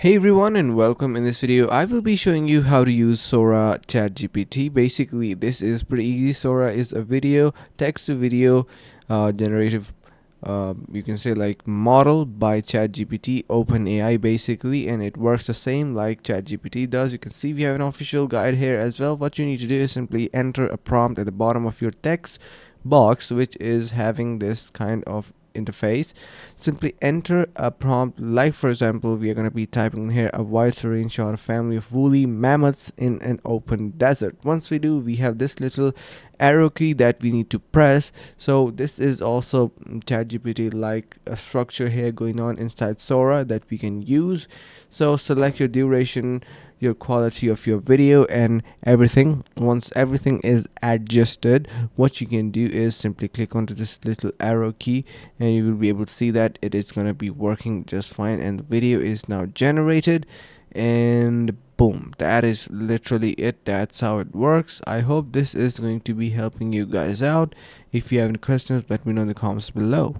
Hey everyone and welcome. In this video I will be showing you how to use Sora ChatGPT. Basically this is pretty easy. Sora is a video text to video generative you can say like model by ChatGPT, OpenAI basically, and it works the same like ChatGPT does. You can see we have an official guide here as well. What you need to do is simply enter a prompt at the bottom of your text box, which is having this kind of interface. Simply enter a prompt like, for example, we are going to be typing in here a wide terrain shot of family of woolly mammoths in an open desert. Once we do, we have this little arrow key that we need to press. So this is also ChatGPT like a structure here going on inside Sora that we can use. So select your duration, your quality of your video and everything. Once everything is adjusted, what you can do is simply click onto this little arrow key and you will be able to see that it is going to be working just fine and the video is now generated. And boom, that is literally it. That's how it works. I hope this is going to be helping you guys out. If you have any questions, let me know in the comments below.